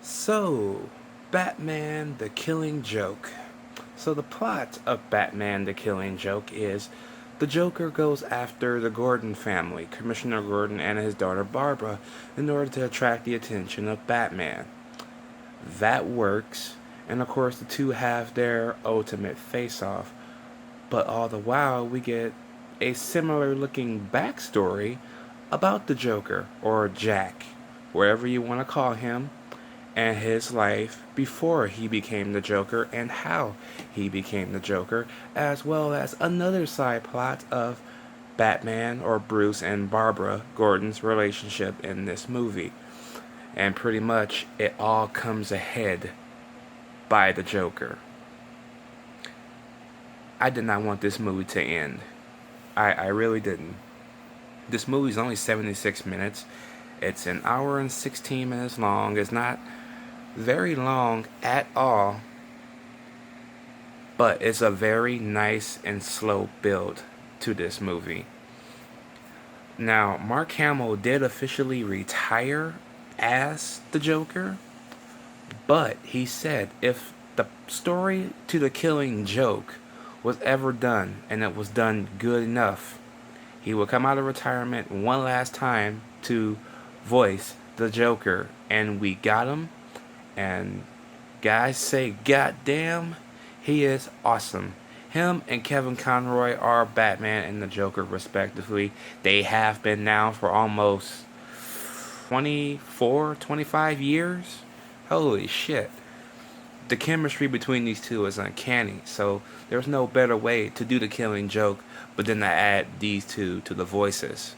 So, Batman the Killing Joke. So, the plot of Batman the Killing Joke is the Joker goes after the Gordon family, Commissioner Gordon and his daughter Barbara, in order to attract the attention of Batman. That works, and of course, the two have their ultimate face off. But all the while, we get a similar looking backstory about the Joker, or Jack, wherever you want to call him, and his life before he became the Joker and how he became the Joker, as well as another side plot of Batman or Bruce and Barbara Gordon's relationship in this movie. And pretty much it all comes ahead by the Joker. I did not want this movie to end. I really didn't. This movie is only 76 minutes. It's an hour and 16 minutes long. It's not very long at all, but it's a very nice and slow build to this movie. Now, Mark Hamill did officially retire as the Joker, but he said if the story to the Killing Joke was ever done and it was done good enough, he would come out of retirement one last time to voice the Joker, and we got him. And guys say, goddamn, he is awesome. Him and Kevin Conroy are Batman and the Joker, respectively. They have been now for almost 24, 25 years. Holy shit. The chemistry between these two is uncanny, so there's no better way to do the Killing Joke but then to add these two to the voices.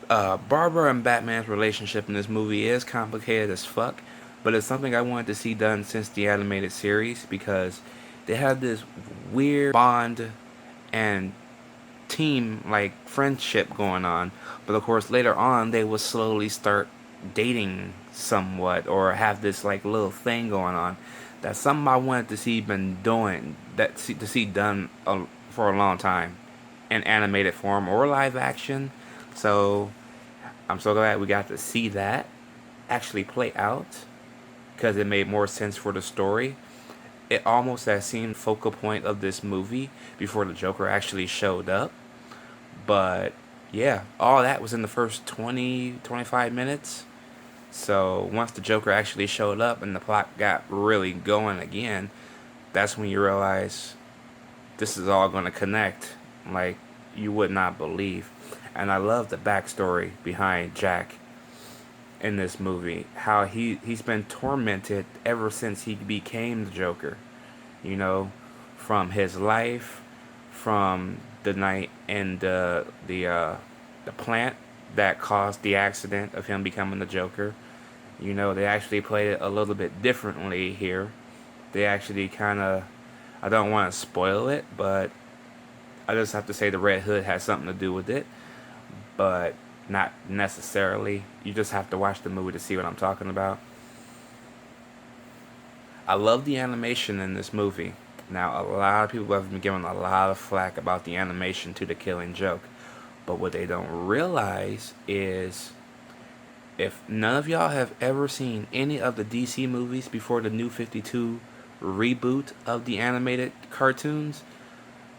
Barbara and Batman's relationship in this movie is complicated as fuck, but it's something I wanted to see done since the animated series because they had this weird bond and team like friendship going on. But of course, later on, they would slowly start dating somewhat or have this like little thing going on. That's something I wanted to see been doing to see done for a long time in animated form or live action. So I'm so glad we got to see that actually play out because it made more sense for the story. It almost has seemed focal point of this movie before the Joker actually showed up. But yeah, all that was in the first 20, 25 minutes. So once the Joker actually showed up and the plot got really going again, that's when you realize this is all going to connect like you would not believe. And I love the backstory behind Jack in this movie. How he's been tormented ever since he became the Joker. You know, from his life, from the night in the plant that caused the accident of him becoming the Joker. You know, they actually played it a little bit differently here. They actually kind of, I don't want to spoil it, but I just have to say the Red Hood has something to do with it, but not necessarily. You just have to watch the movie to see what I'm talking about. I love the animation in this movie. Now, a lot of people have been giving a lot of flack about the animation to the Killing Joke, but what they don't realize is if none of y'all have ever seen any of the DC movies before the New 52 reboot of the animated cartoons,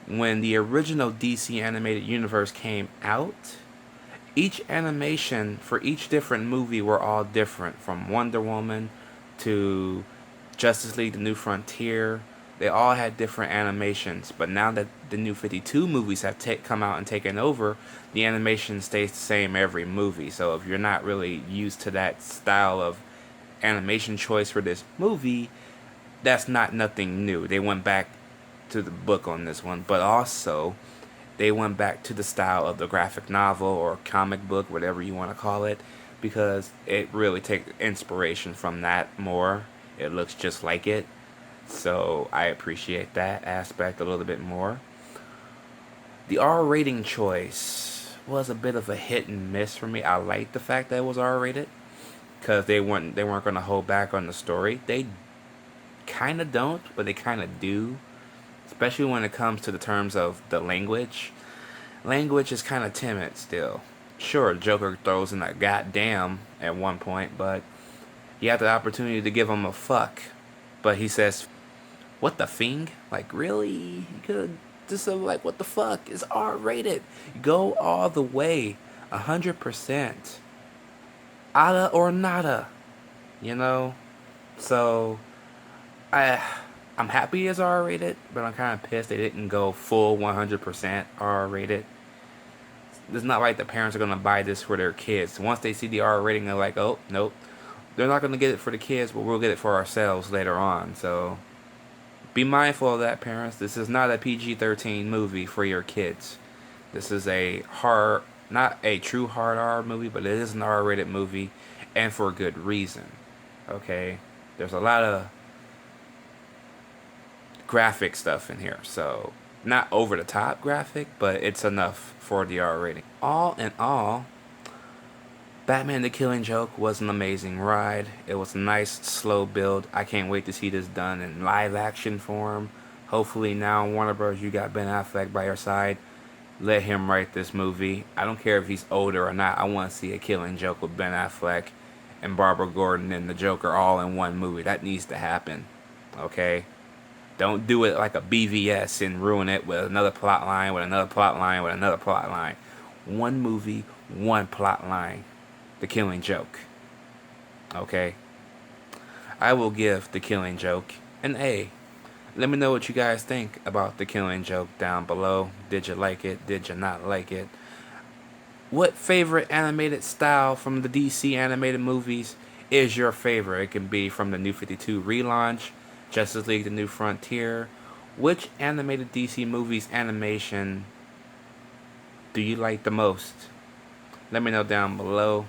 when the original DC animated universe came out, each animation for each different movie were all different, from Wonder Woman to Justice League The New Frontier. They all had different animations, but now that the New 52 movies have come out and taken over, the animation stays the same every movie. So if you're not really used to that style of animation choice for this movie, that's not nothing new. They went back to the book on this one, but also they went back to the style of the graphic novel or comic book, whatever you want to call it, because it really takes inspiration from that more. It looks just like it. So I appreciate that aspect a little bit more. The R rating choice was a bit of a hit and miss for me. I liked the fact that it was R rated because they weren't going to hold back on the story. They kind of don't, but they kind of do, especially when it comes to the terms of the language. Language is kind of timid still. Sure, Joker throws in a goddamn at one point, but You have the opportunity to give him a fuck, but he says, "What the fing? Like really? You could just say like, what the fuck? It's R-rated. Go all the way, 100%, ada or nada. You know." So I I'm happy it's R-rated, but I'm kind of pissed they didn't go full 100% R-rated. It's not like the parents are gonna buy this for their kids. Once they see the R rating, they're like, "Oh nope, they're not gonna get it for the kids, but we'll get it for ourselves later on." So be mindful of that, parents. This is not a PG-13 movie for your kids. This is a hard, not a true hard R movie, but it is an R-rated movie, and for good reason. Okay, there's a lot of graphic stuff in here, so not over the top graphic, but it's enough for the R rating. All in all, Batman the Killing Joke was an amazing ride. It was a nice, slow build. I can't wait to see this done in live action form. Hopefully, now, Warner Bros., you got Ben Affleck by your side. Let him write this movie. I don't care if he's older or not. I want to see a Killing Joke with Ben Affleck and Barbara Gordon and the Joker all in one movie. That needs to happen. Okay? Don't do it like a BVS and ruin it with another plot line, with another plot line, with another plot line. One movie, one plot line. The Killing Joke. Okay? I will give The Killing Joke an A. Let me know what you guys think about The Killing Joke down below. Did you like it? Did you not like it? What favorite animated style from the DC animated movies is your favorite? It can be from the New 52 relaunch, Justice League The New Frontier. Which animated DC movies animation do you like the most? Let me know down below.